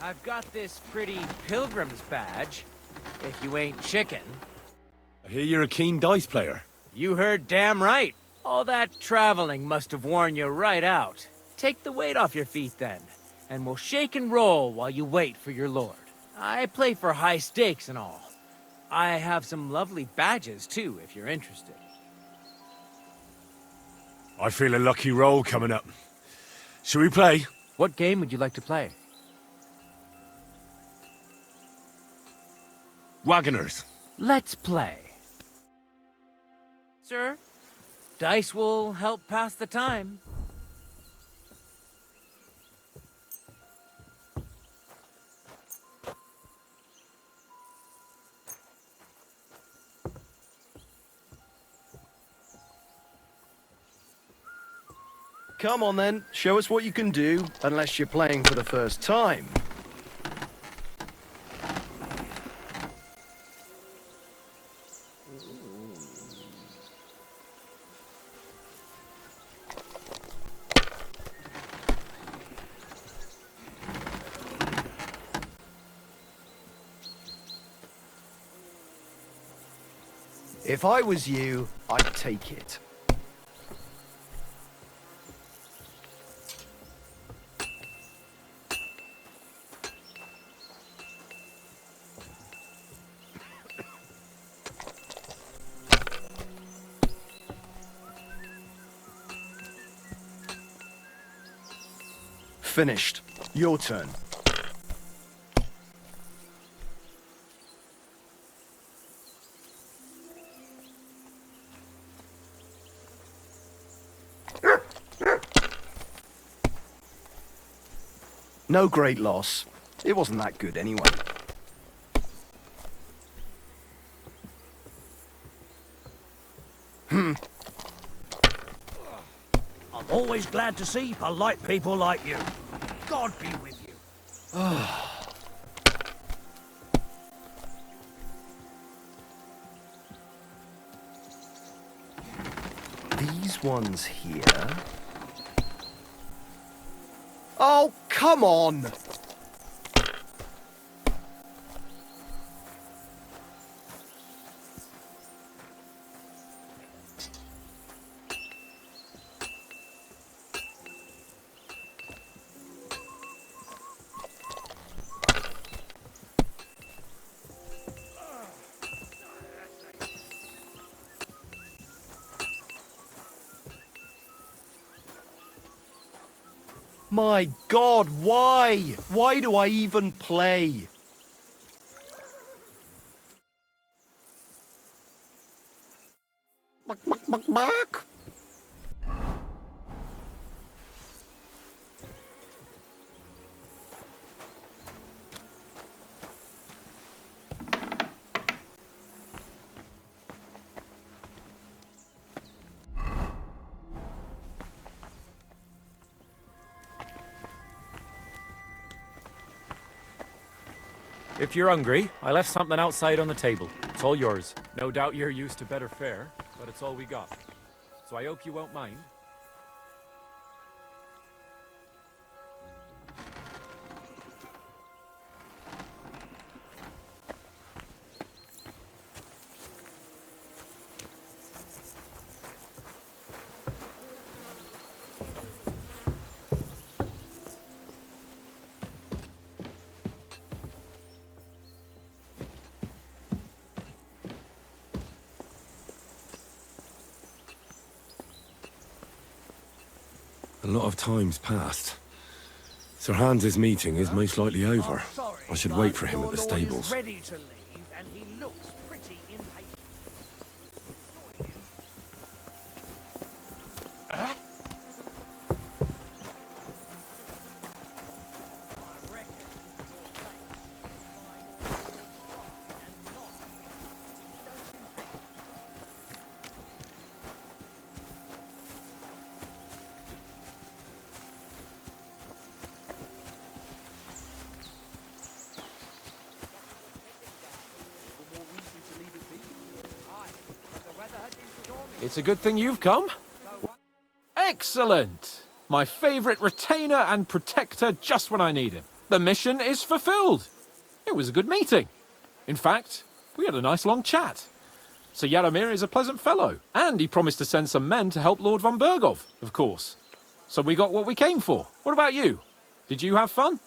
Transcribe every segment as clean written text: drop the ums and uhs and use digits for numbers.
I've got this pretty pilgrim's badge, if you ain't chicken. I hear you're a keen dice player. You heard damn right. All that traveling must have worn you right out. Take the weight off your feet then, and we'll shake and roll while you wait for your lord. I play for high stakes and all. I have some lovely badges too, if you're interested. I feel a lucky roll coming up. Shall we play? What game would you like to play? Wagoners. Let's play. Sir, dice will help pass the time. Come on then, show us what you can do, unless you're playing for the first time. If I was you, I'd take it. Finished. Your turn. No great loss. It wasn't that good anyway. I'm always glad to see polite people like you. God be with you. These ones here... Oh, come on! My God, why? Why do I even play? Bark. If you're hungry, I left something outside on the table. It's all yours. No doubt you're used to better fare, but it's all we got. So I hope you won't mind. A lot of time's passed. Sir Hans's meeting is most likely over. I should wait for him at the stables. Ready to leave, and he looks pretty impatient. It's a good thing you've come. Excellent! My favourite retainer and protector just when I need him. The mission is fulfilled. It was a good meeting. In fact, we had a nice long chat. Sir Yaromir is a pleasant fellow, and he promised to send some men to help Lord von Bergov, of course. So we got what we came for. What about you? Did you have fun?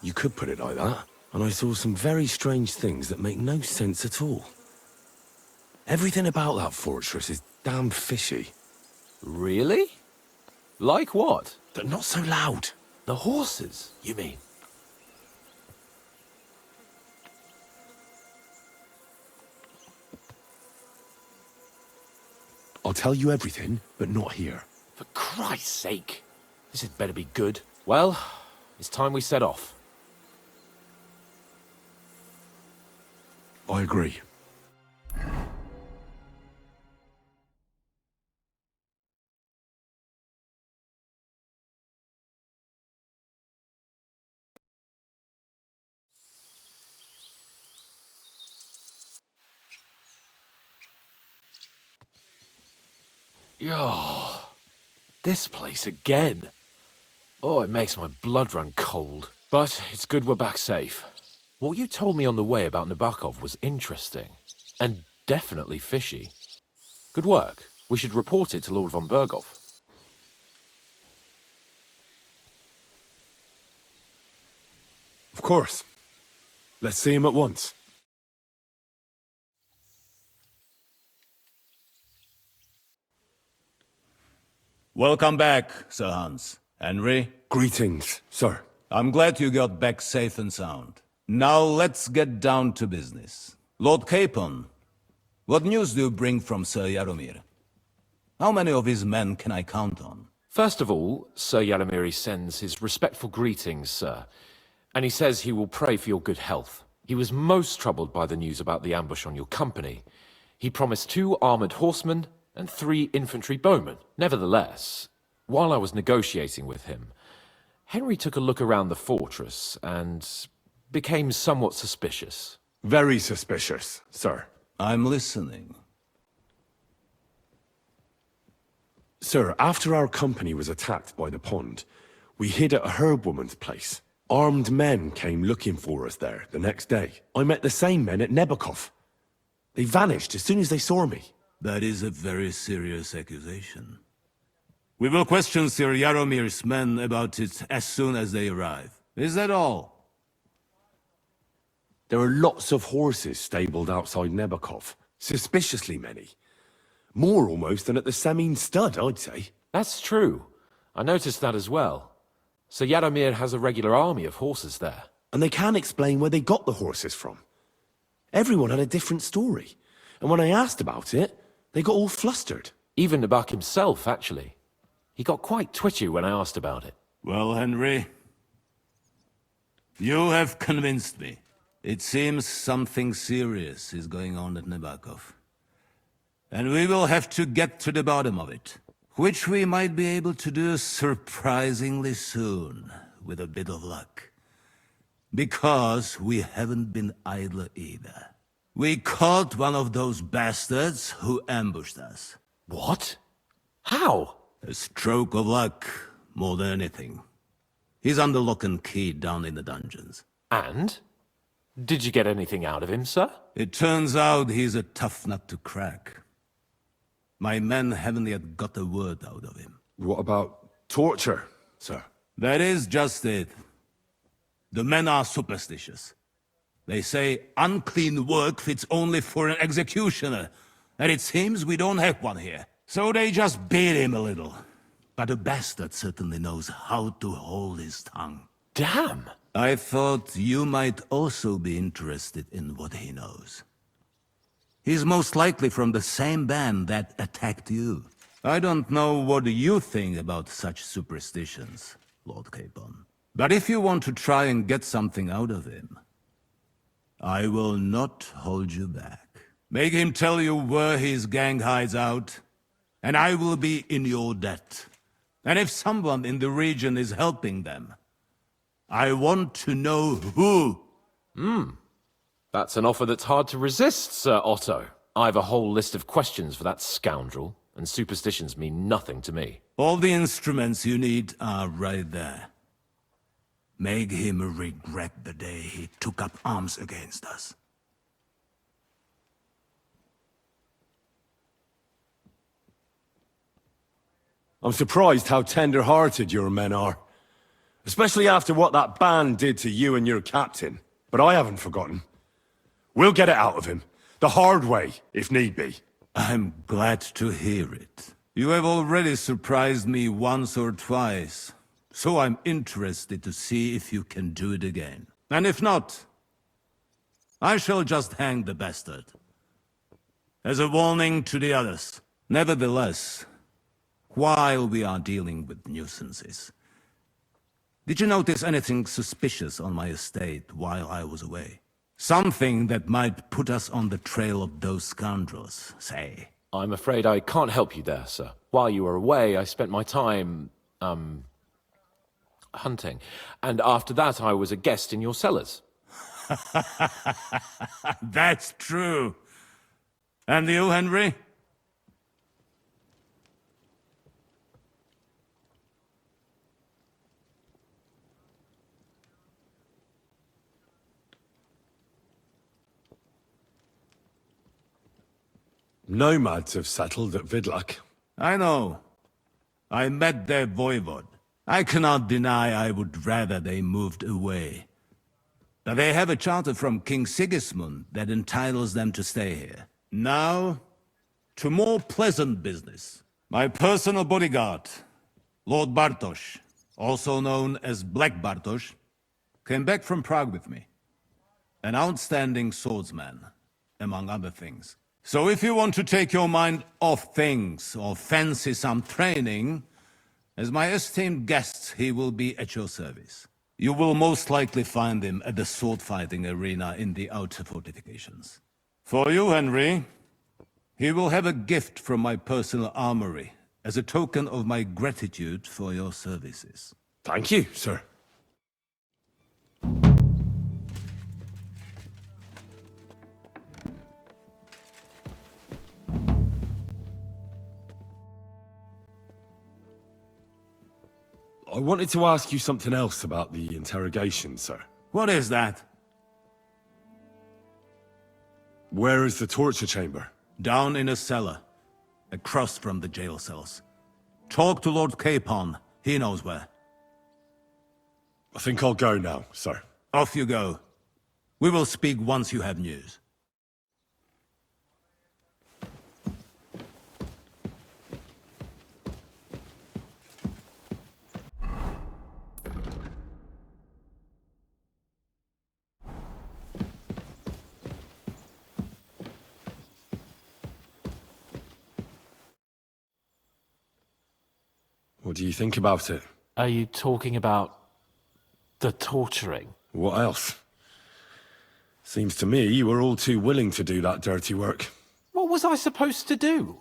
You could put it like that. And I saw some very strange things that make no sense at all. Everything about that fortress is damn fishy. Really? Like what? But not so loud. The horses, you mean? I'll tell you everything, but not here. For Christ's sake. This had better be good. Well, it's time we set off. I agree. Oh, this place again. Oh, it makes my blood run cold. But it's good we're back safe. What you told me on the way about Nabokov was interesting. And definitely fishy. Good work. We should report it to Lord von Bergov. Of course. Let's see him at once. Welcome back, Sir Hans. Henry, Greetings, sir. I'm glad you got back safe and sound. Now let's get down to business. Lord Capon, what news do you bring from Sir Yaromir? How many of his men can I count on? First of all, Sir Yaromir sends his respectful greetings, sir. And he says he will pray for your good health. He was most troubled by the news about the ambush on your company. He promised 2 armored horsemen and 3 infantry bowmen. Nevertheless, while I was negotiating with him, Henry took a look around the fortress and became somewhat suspicious. Very suspicious, sir. I'm listening. Sir, after our company was attacked by the pond, we hid at a herbwoman's place. Armed men came looking for us there the next day. I met the same men at Nebokov. They vanished as soon as they saw me. That is a very serious accusation. We will question Sir Yaromir's men about it as soon as they arrive. Is that all? There are lots of horses stabled outside Nebokov. Suspiciously many. More almost than at the Samin stud, I'd say. That's true. I noticed that as well. Sir Yaromir has a regular army of horses there. And they can't explain where they got the horses from. Everyone had a different story. And when I asked about it, they got all flustered. Even Nabok himself, actually. He got quite twitchy when I asked about it. Well, Henry, you have convinced me. It seems something serious is going on at Nabokov. And we will have to get to the bottom of it. Which we might be able to do surprisingly soon, with a bit of luck. Because we haven't been idle either. We caught one of those bastards who ambushed us. What? How? A stroke of luck, more than anything. He's under lock and key down in the dungeons. And? Did you get anything out of him, sir? It turns out he's a tough nut to crack. My men haven't yet got a word out of him. What about torture, sir? That is just it. The men are superstitious. They say unclean work fits only for an executioner, and it seems we don't have one here. So they just beat him a little. But the bastard certainly knows how to hold his tongue. Damn! I thought you might also be interested in what he knows. He's most likely from the same band that attacked you. I don't know what you think about such superstitions, Lord Capon. But if you want to try and get something out of him, I will not hold you back. Make him tell you where his gang hides out, and I will be in your debt. And if someone in the region is helping them, I want to know who. That's an offer that's hard to resist, Sir Otto. I've a whole list of questions for that scoundrel, and superstitions mean nothing to me. All the instruments you need are right there. Make him regret the day he took up arms against us. I'm surprised how tender-hearted your men are. Especially after what that band did to you and your captain. But I haven't forgotten. We'll get it out of him. The hard way, if need be. I'm glad to hear it. You have already surprised me once or twice, so I'm interested to see if you can do it again. And if not, I shall just hang the bastard. As a warning to the others. Nevertheless, while we are dealing with nuisances, did you notice anything suspicious on my estate while I was away? Something that might put us on the trail of those scoundrels, say. I'm afraid I can't help you there, sir. While you were away, I spent my time, hunting. And after that, I was a guest in your cellars. That's true. And you, Henry? Nomads have settled at Vidlak. I know. I met their voivod. I cannot deny I would rather they moved away. But they have a charter from King Sigismund that entitles them to stay here. Now, to more pleasant business. My personal bodyguard, Lord Bartosz, also known as Black Bartosz, came back from Prague with me. An outstanding swordsman, among other things. So if you want to take your mind off things or fancy some training, as my esteemed guest, he will be at your service. You will most likely find him at the sword-fighting arena in the outer fortifications. For you, Henry, he will have a gift from my personal armory as a token of my gratitude for your services. Thank you, sir. I wanted to ask you something else about the interrogation, sir. What is that? Where is the torture chamber? Down in a cellar, across from the jail cells. Talk to Lord Capon, he knows where. I think I'll go now, sir. Off you go. We will speak once you have news. What do you think about it? Are you talking about the torturing? What else? Seems to me you were all too willing to do that dirty work. What was I supposed to do?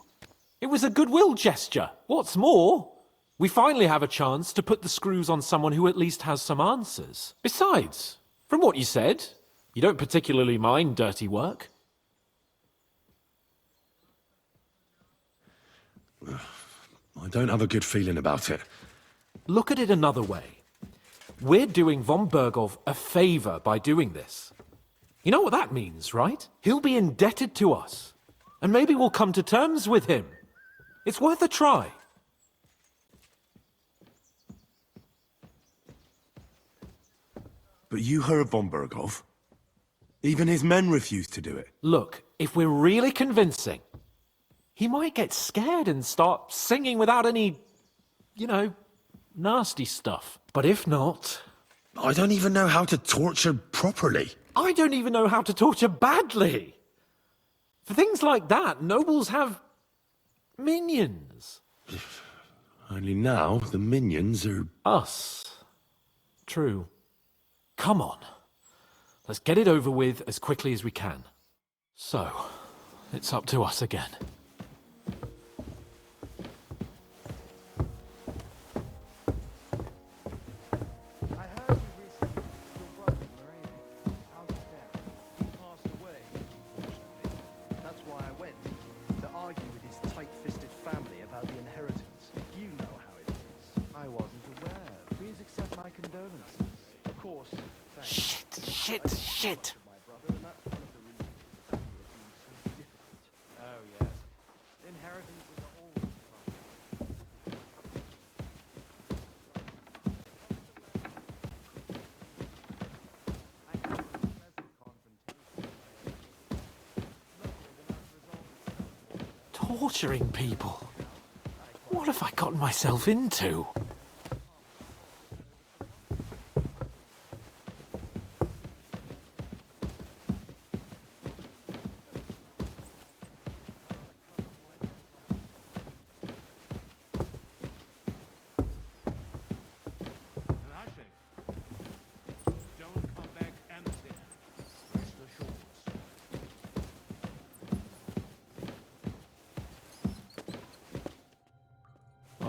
It was a goodwill gesture. What's more, we finally have a chance to put the screws on someone who at least has some answers. Besides, from what you said, you don't particularly mind dirty work. I don't have a good feeling about it. Look at it another way. We're doing von Bergov a favor by doing this. You know what that means, right? He'll be indebted to us. And maybe we'll come to terms with him. It's worth a try. But you heard von Bergov. Even his men refused to do it. Look, if we're really convincing, he might get scared and start singing without any, nasty stuff. But if not... I don't even know how to torture properly. I don't even know how to torture badly. For things like that, nobles have minions. Only now, the minions are... Us. True. Come on. Let's get it over with as quickly as we can. So, it's up to us again. I wasn't aware. Please accept my condolences. Shit. Oh, yes. Inheritances are always Torturing people. What have I gotten myself into?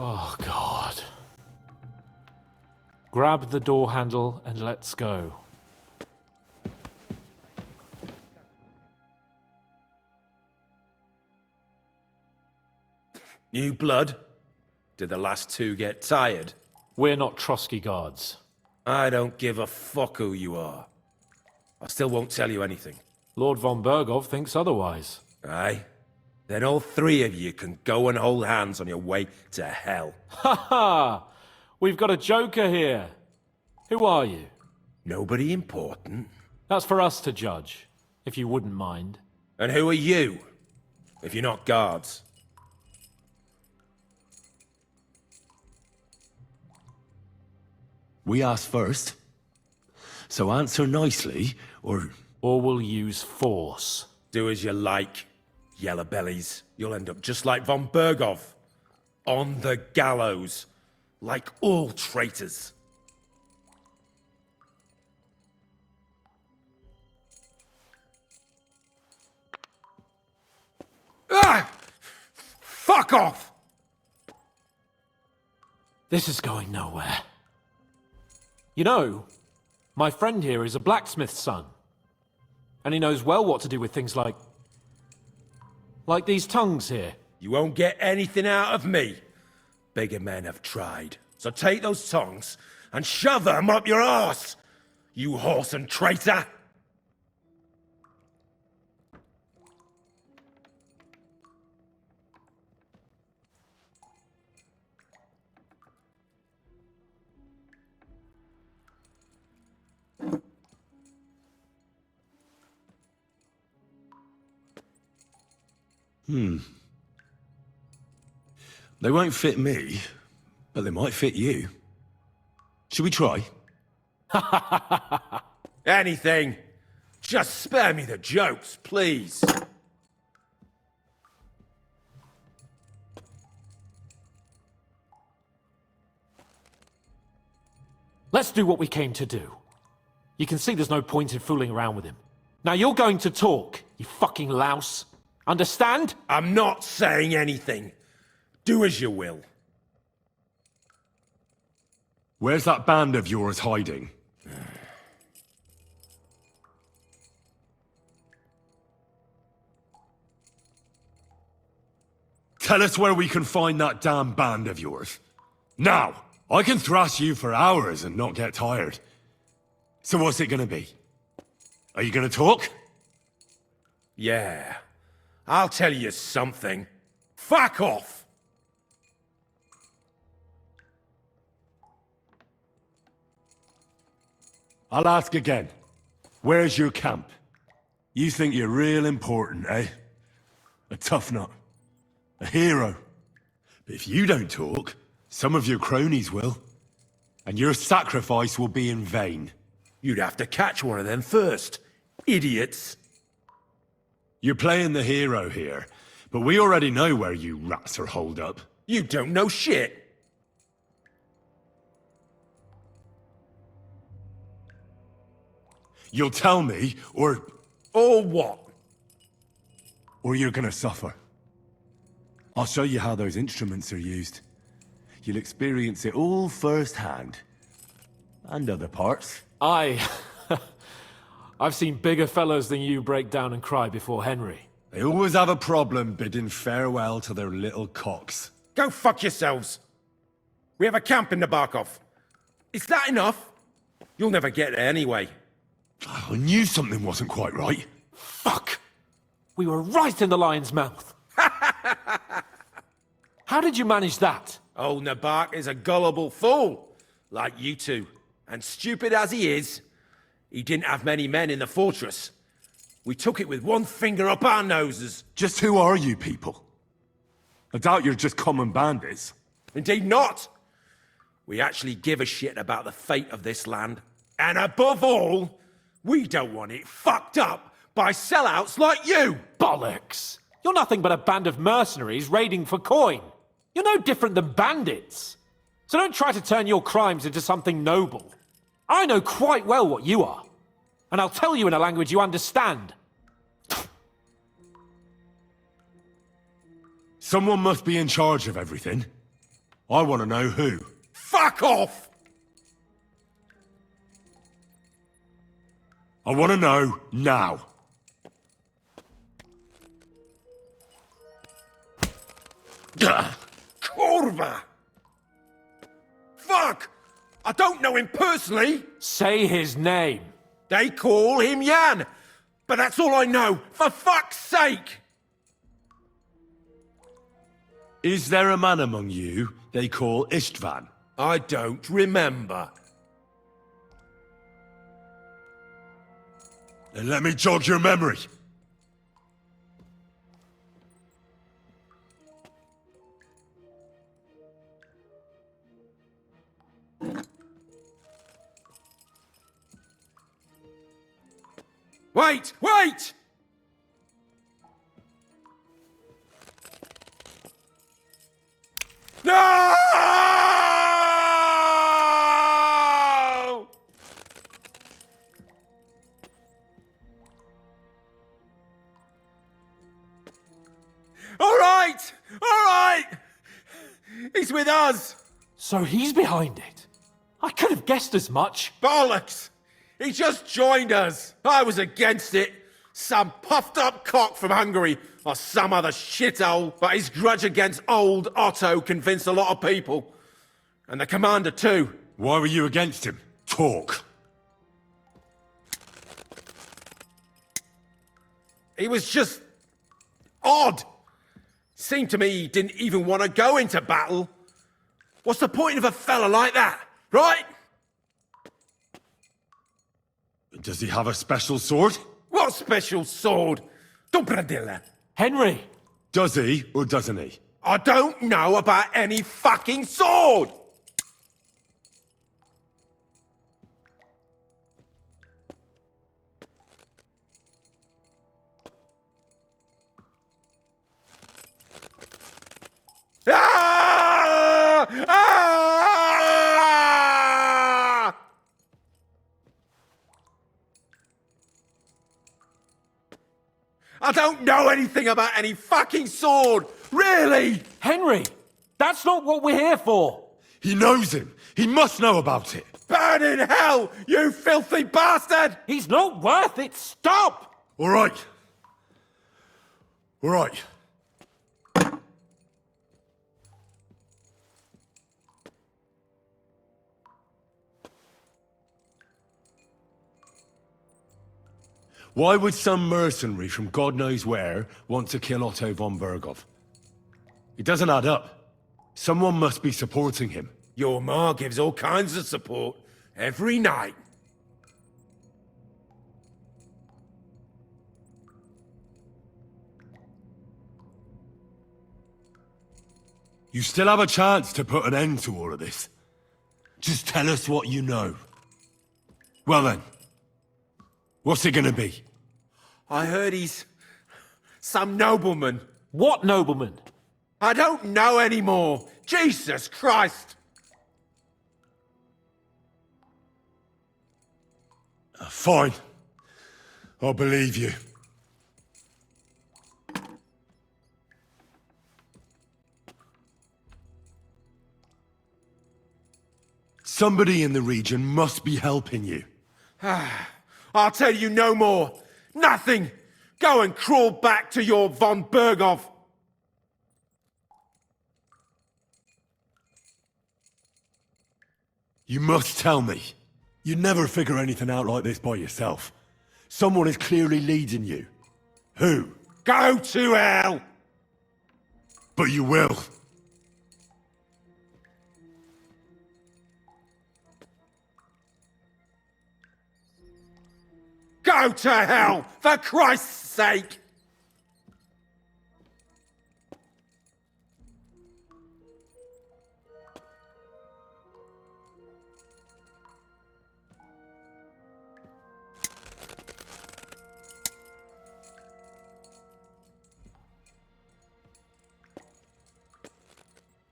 Oh, God. Grab the door handle and let's go. New blood? Did the last two get tired? We're not Trotsky guards. I don't give a fuck who you are. I still won't tell you anything. Lord von Bergov thinks otherwise. Aye? Then all three of you can go and hold hands on your way to hell. Ha ha! We've got a joker here. Who are you? Nobody important. That's for us to judge, if you wouldn't mind. And who are you? If you're not guards. We asked first. So answer nicely, or... Or we'll use force. Do as you like, yellow bellies. You'll end up just like von Bergov. On the gallows. Like all traitors. Ah! Fuck off! This is going nowhere. You know, my friend here is a blacksmith's son. And he knows well what to do with things like these tongues here. You won't get anything out of me. Bigger men have tried. So take those tongs and shove them up your arse, you horse and traitor! They won't fit me, but they might fit you. Should we try? Anything. Just spare me the jokes, please. Let's do what we came to do. You can see there's no point in fooling around with him. Now you're going to talk, you fucking louse. Understand? I'm not saying anything. Do as you will. Where's that band of yours hiding? Tell us where we can find that damn band of yours. Now! I can thrash you for hours and not get tired. So what's it gonna be? Are you gonna talk? Yeah. I'll tell you something. Fuck off! I'll ask again. Where's your camp? You think you're real important, eh? A tough nut. A hero. But if you don't talk, some of your cronies will. And your sacrifice will be in vain. You'd have to catch one of them first. Idiots. You're playing the hero here, but we already know where you rats are holed up. You don't know shit. You'll tell me, or what? Or you're gonna suffer. I'll show you how those instruments are used. You'll experience it all firsthand. And other parts. I've seen bigger fellows than you break down and cry before Henry. They always have a problem bidding farewell to their little cocks. Go fuck yourselves. We have a camp in the Barkov. Is that enough? You'll never get there anyway. I knew something wasn't quite right. Fuck! We were right in the lion's mouth. How did you manage that? Old Nabak is a gullible fool, like you two. And stupid as he is, he didn't have many men in the fortress. We took it with one finger up our noses. Just who are you people? I doubt you're just common bandits. Indeed not. We actually give a shit about the fate of this land. And above all, we don't want it fucked up by sellouts like you. Bollocks! You're nothing but a band of mercenaries raiding for coin. You're no different than bandits. So don't try to turn your crimes into something noble. I know quite well what you are. And I'll tell you in a language you understand. Someone must be in charge of everything. I want to know who. Fuck off! I want to know now. Gah! Kurva! Fuck! I don't know him personally. Say his name. They call him Jan. But that's all I know. For fuck's sake! Is there a man among you they call Istvan? I don't remember. Then let me jog your memory. Wait! Wait! No! All right! All right! He's with us! So he's behind it. I could have guessed as much. Bollocks! He just joined us. I was against it. Some puffed up cock from Hungary or some other shithole. But his grudge against old Otto convinced a lot of people. And the commander too. Why were you against him? Talk. He was just odd. Seemed to me he didn't even want to go into battle. What's the point of a fella like that, right? Does he have a special sword? What special sword? Dobradilla. Henry! Does he or doesn't he? I don't know about any fucking sword! Ah! Ah! I don't know anything about any fucking sword! Really! Henry! That's not what we're here for! He knows him. He must know about it. Burn in hell, you filthy bastard! He's not worth it! Stop! All right. All right. Why would some mercenary from God knows where want to kill Otto von Berghoff? It doesn't add up. Someone must be supporting him. Your ma gives all kinds of support every night. You still have a chance to put an end to all of this. Just tell us what you know. Well then, what's it gonna be? I heard he's some nobleman. What nobleman? I don't know anymore. Jesus Christ! Fine. I'll believe you. Somebody in the region must be helping you. I'll tell you no more. Nothing. Go and crawl back to your von Berghoff. You must tell me. You never figure anything out like this by yourself. Someone is clearly leading you. Who? Go to hell! But you will. Go to hell, for Christ's sake!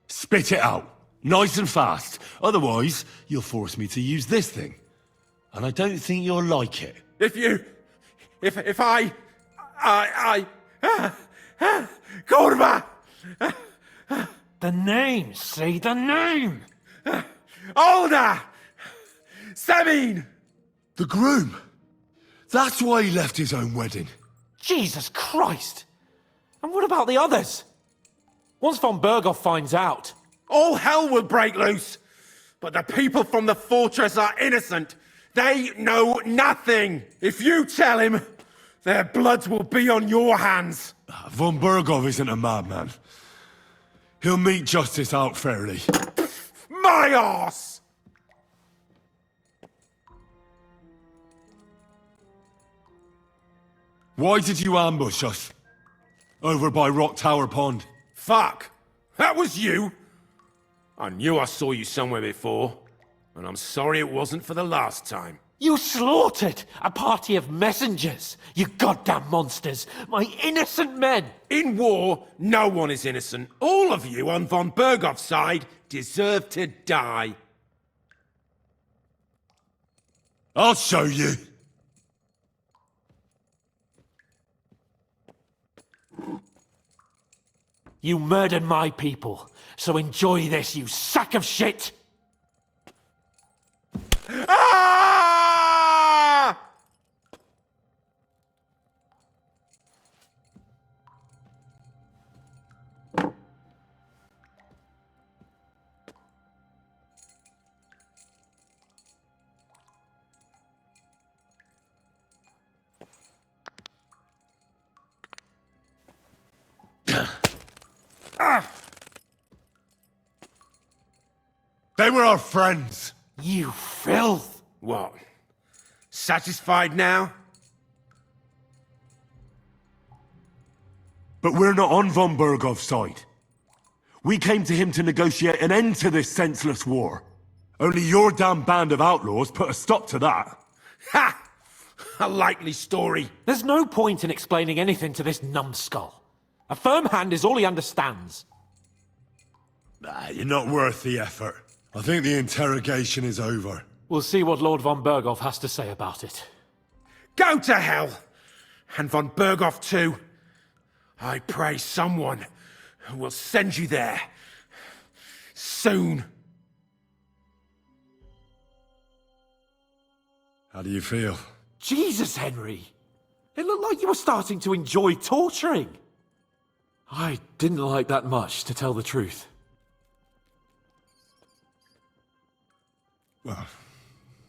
Spit it out. Nice and fast. Otherwise, you'll force me to use this thing. And I don't think you'll like it. If I, Kurva! The name, see the name! Older! Semin! The groom. That's why he left his own wedding. Jesus Christ! And what about the others? Once von Berghoff finds out... All hell will break loose! But the people from the fortress are innocent! They know nothing! If you tell him, their blood will be on your hands! Von Berghoff isn't a madman. He'll meet justice out fairly. My arse! Why did you ambush us? Over by Rock Tower Pond. Fuck! That was you! I knew I saw you somewhere before, and I'm sorry it wasn't for the last time. You slaughtered a party of messengers, you goddamn monsters! My innocent men! In war, no one is innocent. All of you on von Berghoff's side deserve to die. I'll show you. You murdered my people, so enjoy this, you sack of shit! Ah! They were our friends. You filth! What? Satisfied now? But we're not on von Berghoff's side. We came to him to negotiate an end to this senseless war. Only your damn band of outlaws put a stop to that. Ha! A likely story. There's no point in explaining anything to this numbskull. A firm hand is all he understands. You're not worth the effort. I think the interrogation is over. We'll see what Lord von Berghoff has to say about it. Go to hell! And von Berghoff too. I pray someone will send you there. Soon. How do you feel? Jesus, Henry! It looked like you were starting to enjoy torturing. I didn't like that much, to tell the truth. Well,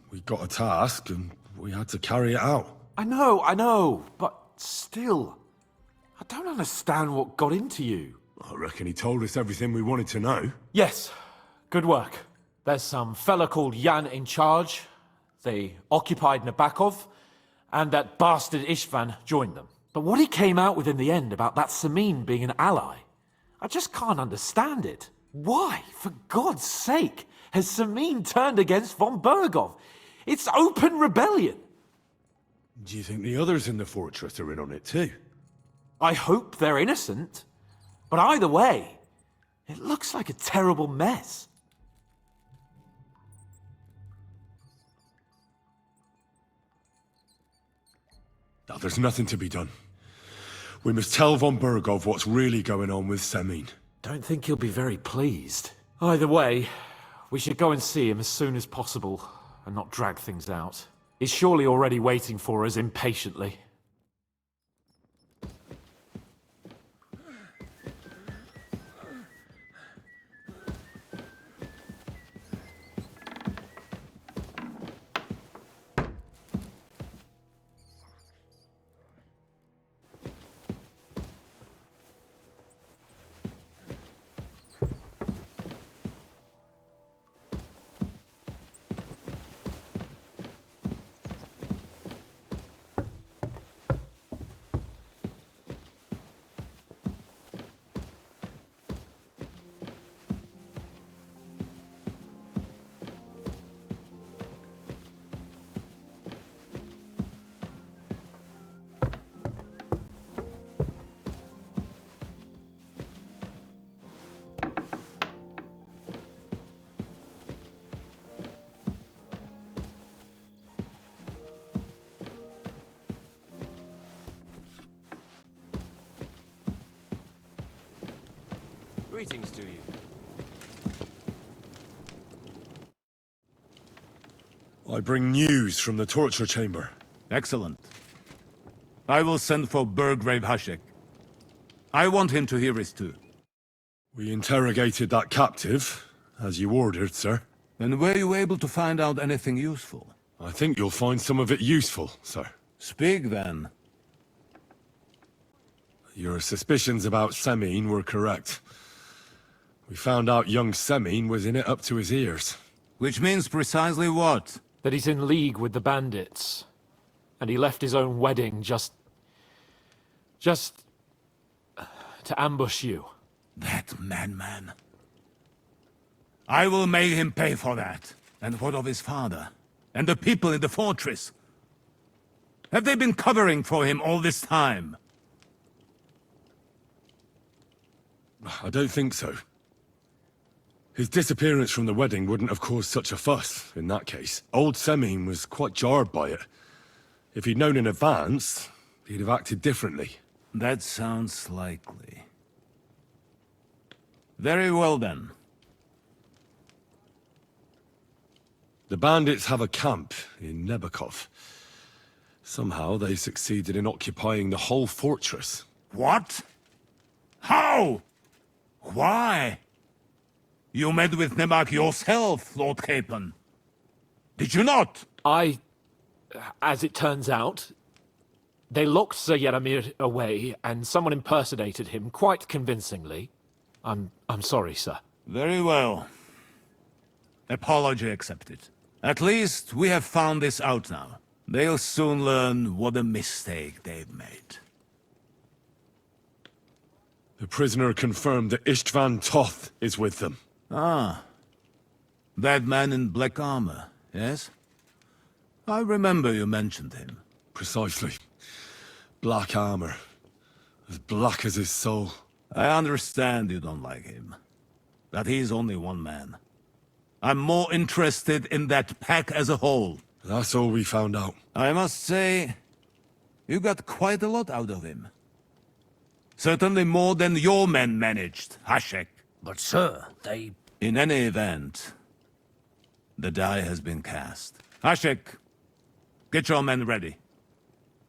we got a task and we had to carry it out. I know, but still, I don't understand what got into you. I reckon he told us everything we wanted to know. Yes, good work. There's some fella called Jan in charge. They occupied Nabokov, and that bastard Istvan joined them. But what he came out with in the end about that Samin being an ally, I just can't understand it. Why, for God's sake, has Samin turned against von Berghoff? It's open rebellion. Do you think the others in the fortress are in on it too? I hope they're innocent. But either way, it looks like a terrible mess. No, there's nothing to be done. We must tell von Berghoff what's really going on with Samin. Don't think he'll be very pleased. Either way, we should go and see him as soon as possible and not drag things out. He's surely already waiting for us impatiently. Greetings to you. I bring news from the torture chamber. Excellent. I will send for Burgrave Hashek. I want him to hear it too. We interrogated that captive, as you ordered, sir. And were you able to find out anything useful? I think you'll find some of it useful, sir. Speak then. Your suspicions about Semine were correct. We found out young Semine was in it up to his ears. Which means precisely what? That he's in league with the bandits. And he left his own wedding just to ambush you. That madman. I will make him pay for that. And what of his father? And the people in the fortress? Have they been covering for him all this time? I don't think so. His disappearance from the wedding wouldn't have caused such a fuss, in that case. Old Semine was quite jarred by it. If he'd known in advance, he'd have acted differently. That sounds likely. Very well then. The bandits have a camp in Nebakov. Somehow they succeeded in occupying the whole fortress. What? How? Why? You met with Nebak yourself, Lord Capon. Did you not? As it turns out, they locked Sir Yaramir away, and someone impersonated him quite convincingly. I'm sorry, sir. Very well. Apology accepted. At least we have found this out now. They'll soon learn what a mistake they've made. The prisoner confirmed that Istvan Toth is with them. Ah. That man in black armor, yes? I remember you mentioned him. Precisely. Black armor. As black as his soul. I understand you don't like him. But he's only one man. I'm more interested in that pack as a whole. That's all we found out. I must say, you got quite a lot out of him. Certainly more than your men managed, Hashek. But sir, they... In any event, the die has been cast. Hashek, get your men ready.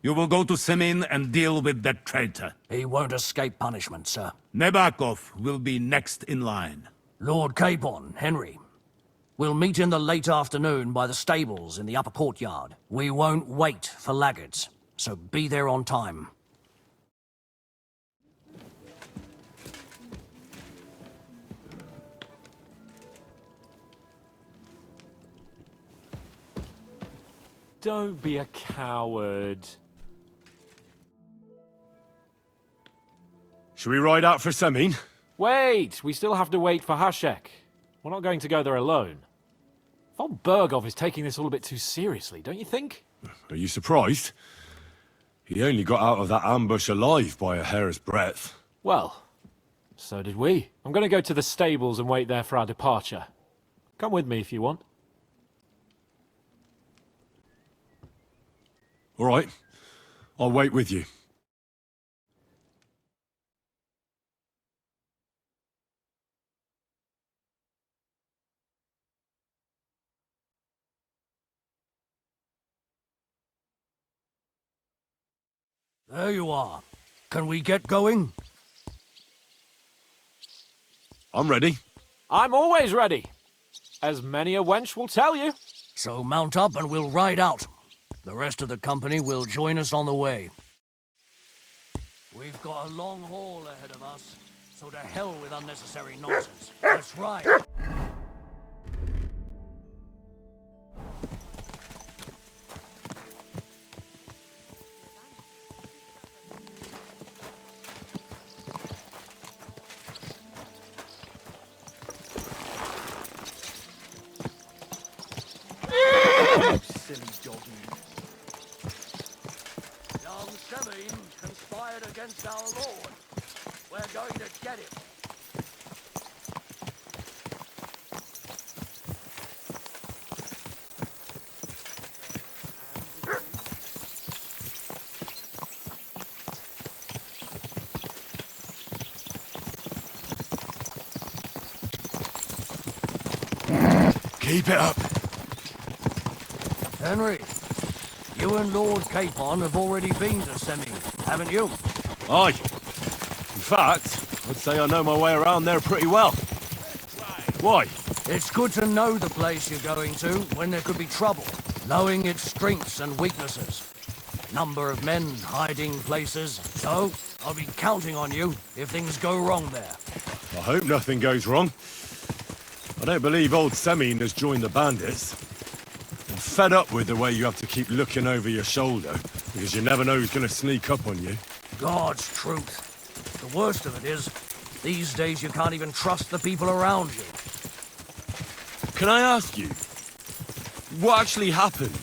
You will go to Semine and deal with that traitor. He won't escape punishment, sir. Nebakov will be next in line. Lord Capon, Henry. We'll meet in the late afternoon by the stables in the upper courtyard. We won't wait for laggards, so be there on time. Don't be a coward. Should we ride out for Semine? Wait! We still have to wait for Hashek. We're not going to go there alone. Von Bergov is taking this all a bit too seriously, don't you think? Are you surprised? He only got out of that ambush alive by a hair's breadth. Well, so did we. I'm going to go to the stables and wait there for our departure. Come with me if you want. All right. I'll wait with you. There you are. Can we get going? I'm ready. I'm always ready. As many a wench will tell you. So mount up and we'll ride out. The rest of the company will join us on the way. We've got a long haul ahead of us, so to hell with unnecessary nonsense. Let's ride. Silly doggy. Young Semine conspired against our lord. We're going to get him. Keep it up. Henry, you and Lord Capon have already been to Semi, haven't you? Aye. In fact, I'd say I know my way around there pretty well. Why? It's good to know the place you're going to when there could be trouble, knowing its strengths and weaknesses. Number of men, hiding places. So, I'll be counting on you if things go wrong there. I hope nothing goes wrong. I don't believe old Semine has joined the bandits. I'm fed up with the way you have to keep looking over your shoulder, because you never know who's going to sneak up on you. God's truth. The worst of it is, these days you can't even trust the people around you. Can I ask you, what actually happened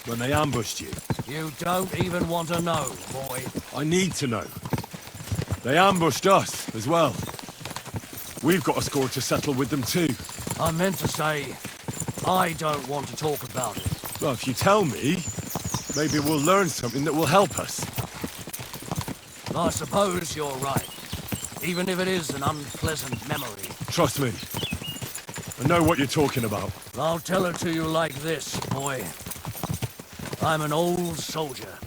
when they ambushed you? You don't even want to know, boy. I need to know. They ambushed us as well. We've got a score to settle with them too. I meant to say, I don't want to talk about it. Well, if you tell me, maybe we'll learn something that will help us. I suppose you're right. Even if it is an unpleasant memory. Trust me. I know what you're talking about. I'll tell it to you like this, boy. I'm an old soldier.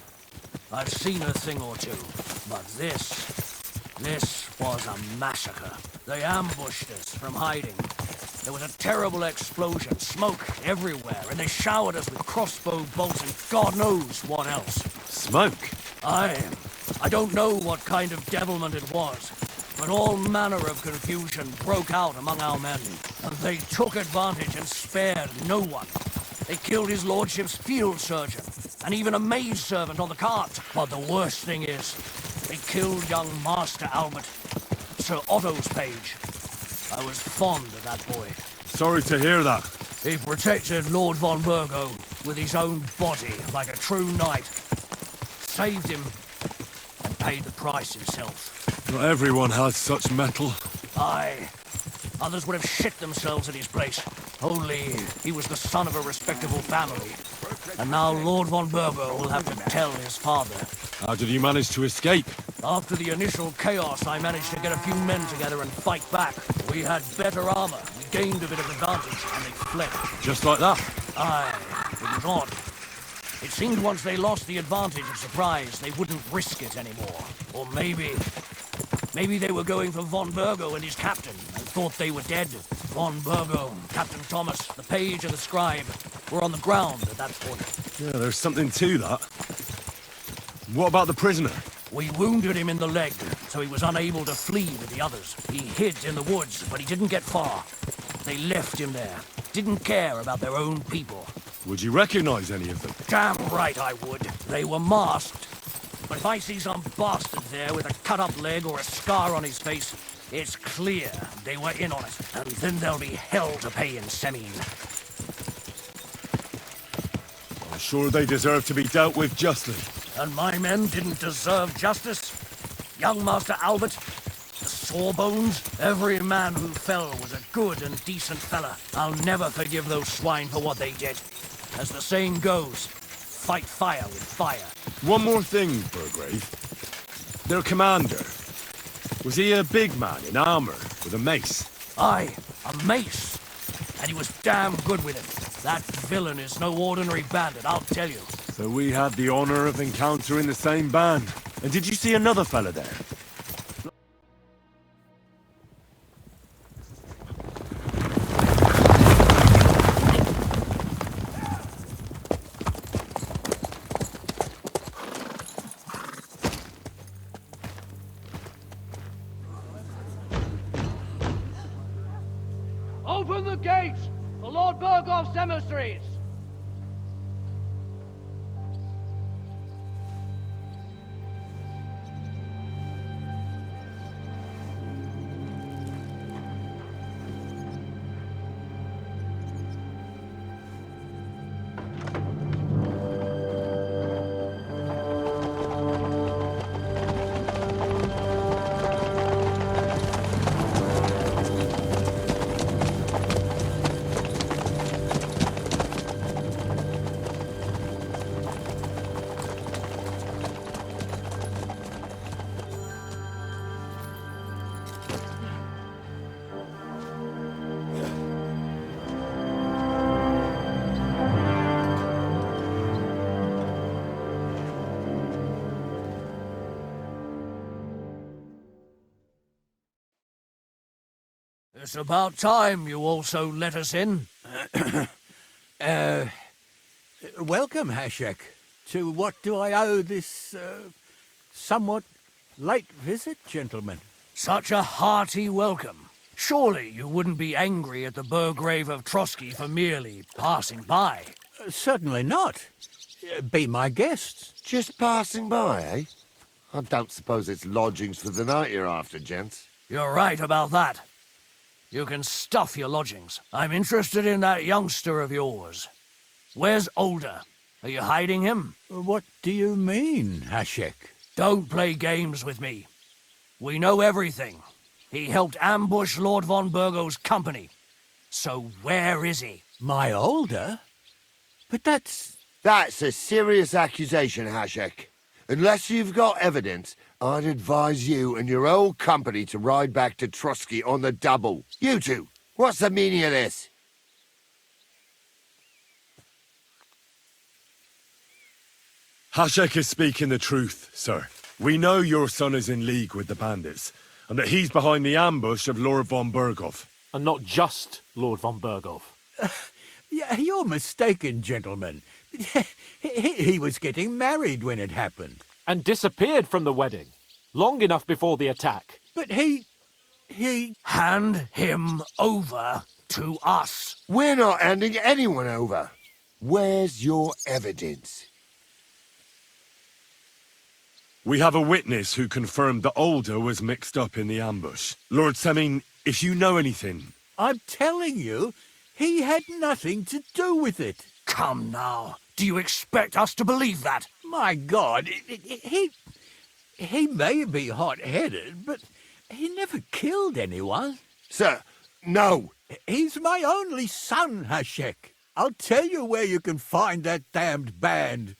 I've seen a thing or two. But this was a massacre. They ambushed us from hiding. There was a terrible explosion, smoke everywhere, and they showered us with crossbow bolts and God knows what else. Smoke? I don't know what kind of devilment it was, but all manner of confusion broke out among our men, and they took advantage and spared no one. They killed his lordship's field surgeon, and even a maid servant on the cart. But the worst thing is, they killed young Master Albert, Sir Otto's page. I was fond of that boy. Sorry to hear that. He protected Lord von Burgo with his own body like a true knight. Saved him and paid the price himself. Not everyone has such metal. Aye. Others would have shit themselves at his place. Only he was the son of a respectable family. And now Lord von Burgo will have to tell his father. How did you manage to escape? After the initial chaos, I managed to get a few men together and fight back. We had better armor, we gained a bit of advantage, and they fled. Just like that? Aye, it was odd. It seemed once they lost the advantage of surprise, they wouldn't risk it anymore. Or maybe they were going for von Burgo and his captain, and thought they were dead. Von Burgo, Captain Thomas, the page and the scribe were on the ground at that point. Yeah, there's something to that. What about the prisoner? We wounded him in the leg, so he was unable to flee with the others. He hid in the woods, but he didn't get far. They left him there. Didn't care about their own people. Would you recognize any of them? Damn right I would. They were masked. But if I see some bastard there with a cut-up leg or a scar on his face, it's clear they were in on it. And then there'll be hell to pay in Semine. I'm sure they deserve to be dealt with justly. And my men didn't deserve justice? Young Master Albert, the Sawbones, every man who fell was a good and decent fella. I'll never forgive those swine for what they did. As the saying goes, fight fire with fire. One more thing, Burgrave. Their commander. Was he a big man in armor with a mace? Aye, a mace. And he was damn good with it. That villain is no ordinary bandit, I'll tell you. So we had the honor of encountering the same band. And did you see another fella there? Open the gates for Lord Burgoff's emissaries! It's about time you also let us in. Welcome, Hashek. To what do I owe this, somewhat late visit, gentlemen? Such a hearty welcome. Surely you wouldn't be angry at the Burgrave of Trotsky for merely passing by. Certainly not. Be my guests. Just passing by, eh? I don't suppose it's lodgings for the night you're after, gents. You're right about that. You can stuff your lodgings. I'm interested in that youngster of yours. Where's Older? Are you hiding him? What do you mean, Hashek? Don't play games with me. We know everything. He helped ambush Lord von Burgo's company. So where is he? My Older? But that's... That's a serious accusation, Hashek. Unless you've got evidence, I'd advise you and your old company to ride back to Trotsky on the double. You two, what's the meaning of this? Hashek is speaking the truth, sir. We know your son is in league with the bandits, and that he's behind the ambush of Lord von Burgov. And not just Lord von Burgov. Yeah, you're mistaken, gentlemen. He was getting married when it happened. And disappeared from the wedding. Long enough before the attack. But he... Hand him over to us. We're not handing anyone over. Where's your evidence? We have a witness who confirmed that Older was mixed up in the ambush. Lord Semin, if you know anything... I'm telling you, he had nothing to do with it. Come now. Do you expect us to believe that? My God, he may be hot-headed, but he never killed anyone. Sir, no. He's my only son, Hashek. I'll tell you where you can find that damned band.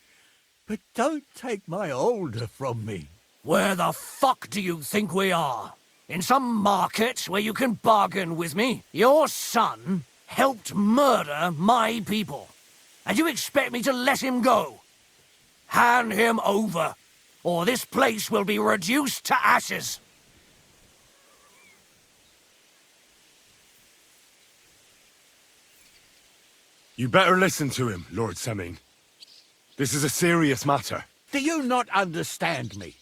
But don't take my Older from me. Where the fuck do you think we are? In some market where you can bargain with me? Your son helped murder my people. And you expect me to let him go? Hand him over, or this place will be reduced to ashes. You better listen to him, Lord Semin. This is a serious matter. Do you not understand me?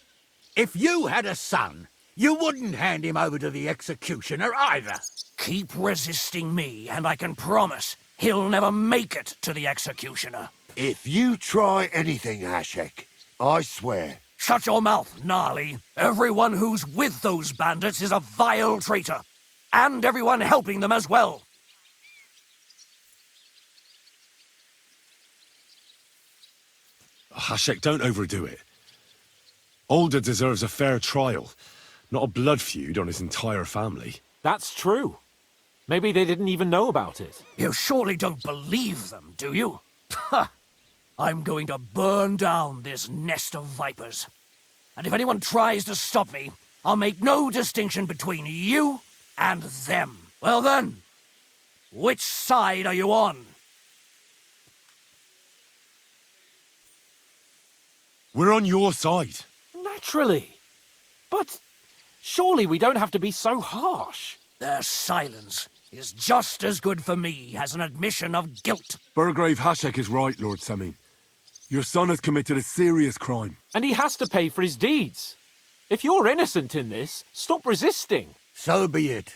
If you had a son, you wouldn't hand him over to the executioner either. Keep resisting me, and I can promise he'll never make it to the executioner. If you try anything, Hashek, I swear. Shut your mouth, Gnarly. Everyone who's with those bandits is a vile traitor. And everyone helping them as well. Hashek, don't overdo it. Older deserves a fair trial, not a blood feud on his entire family. That's true. Maybe they didn't even know about it. You surely don't believe them, do you? Ha! I'm going to burn down this nest of vipers. And if anyone tries to stop me, I'll make no distinction between you and them. Well then, which side are you on? We're on your side. Naturally. But surely we don't have to be so harsh. Their silence is just as good for me as an admission of guilt. Burgrave Hashek is right, Lord Semin. Your son has committed a serious crime. And he has to pay for his deeds. If you're innocent in this, stop resisting. So be it.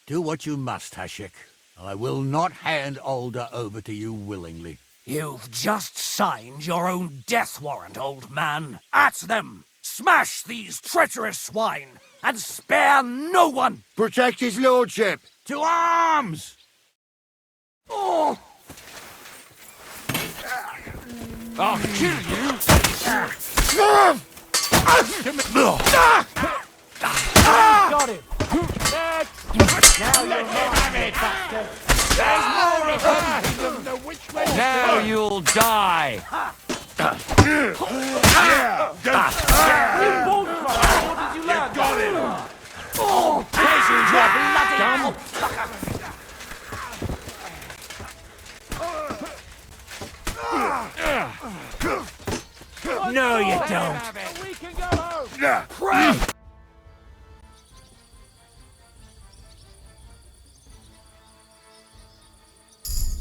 Do what you must, Hashek. I will not hand Older over to you willingly. You've just signed your own death warrant, old man. At them! Smash these treacherous swine, and spare no one! Protect his lordship! To arms! Oh! I'll kill you! Got him! Now you'll have it, bastard! There's more of them! Now you'll die! You got him! Oh! Patience, you bloody No, you don't. We can go home!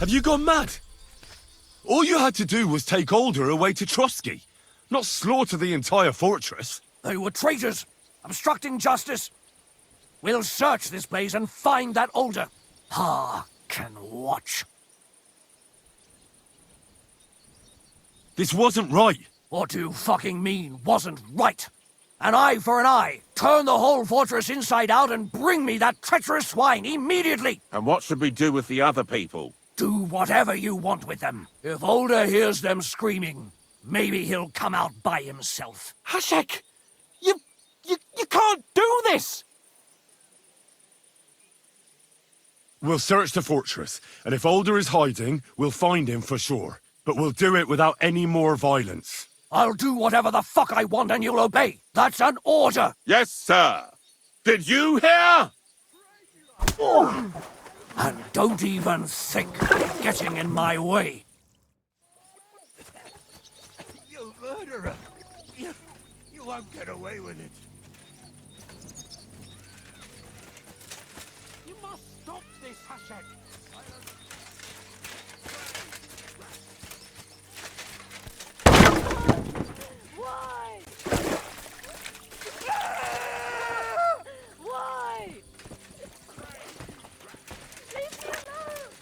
Have you gone mad? All you had to do was take Older away to Trotsky, not slaughter the entire fortress. They were traitors, obstructing justice. We'll search this place and find that Older. Can watch. This wasn't right. What do you fucking mean, wasn't right? An eye for an eye. Turn the whole fortress inside out and bring me that treacherous swine immediately. And what should we do with the other people? Do whatever you want with them. If Older hears them screaming, maybe he'll come out by himself. Hashek! You can't do this! We'll search the fortress, and if Older is hiding, we'll find him for sure. But we'll do it without any more violence. I'll do whatever the fuck I want and you'll obey. That's an order. Yes, sir. Did you hear? And don't even think of getting in my way. You murderer! You won't get away with it. You must stop this, Hashek! Why? Why? Leave me alone!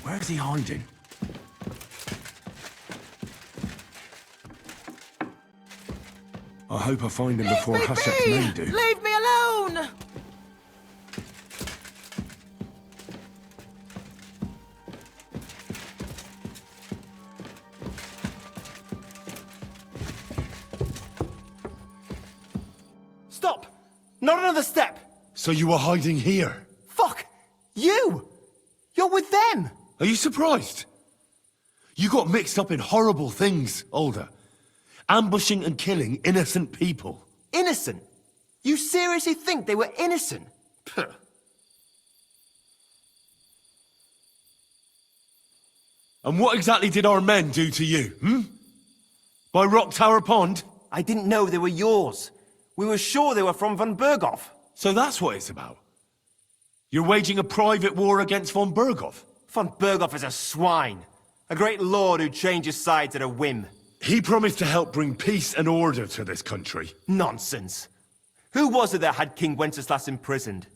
Where's he hiding? I hope I find him before Hashek's men do. Leave me alone! Stop! Not another step! So you were hiding here? Fuck! You! You're with them! Are you surprised? You got mixed up in horrible things, Older. Ambushing and killing innocent people. Innocent? You seriously think they were innocent? Puh. And what exactly did our men do to you, By Rock Tower Pond? I didn't know they were yours. We were sure they were from von Berghoff. So that's what it's about. You're waging a private war against von Berghoff. Von Berghoff is a swine. A great lord who changes sides at a whim. He promised to help bring peace and order to this country. Nonsense. Who was it that had King Wenceslas imprisoned?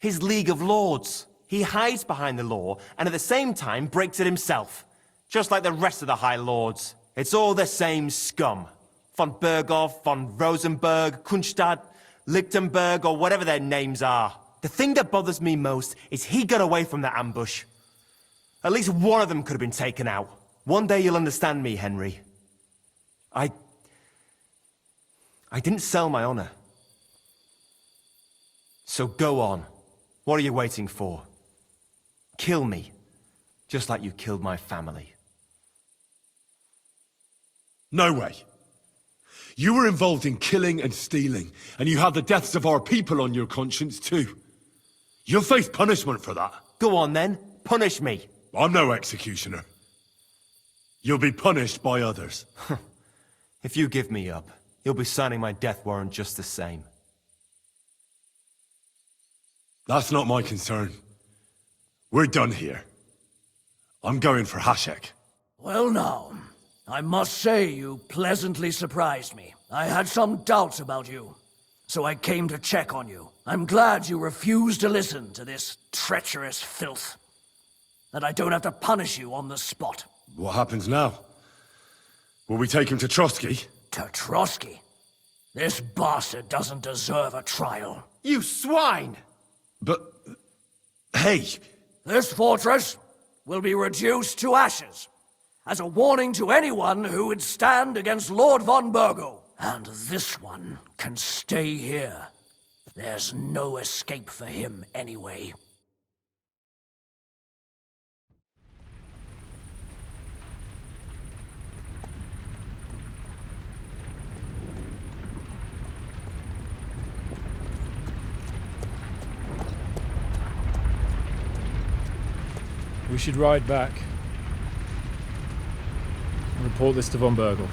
His League of Lords. He hides behind the law and at the same time breaks it himself. Just like the rest of the High Lords. It's all the same scum. Von Berghoff, von Rosenberg, Kunstadt, Lichtenberg, or whatever their names are. The thing that bothers me most is he got away from the ambush. At least one of them could have been taken out. One day you'll understand me, Henry. I didn't sell my honor. So go on. What are you waiting for? Kill me, just like you killed my family. No way. You were involved in killing and stealing, and you have the deaths of our people on your conscience too. You'll face punishment for that. Go on then, punish me. I'm no executioner. You'll be punished by others. If you give me up, you'll be signing my death warrant just the same. That's not my concern. We're done here. I'm going for Hashek. Well now, I must say you pleasantly surprised me. I had some doubts about you, so I came to check on you. I'm glad you refused to listen to this treacherous filth. That I don't have to punish you on the spot. What happens now? Will we take him to Trotsky? To Trotsky? This bastard doesn't deserve a trial. You swine! But... hey! This fortress will be reduced to ashes, as a warning to anyone who would stand against Lord von Bergo. And this one can stay here. There's no escape for him anyway. We should ride back and report this to von Bergel.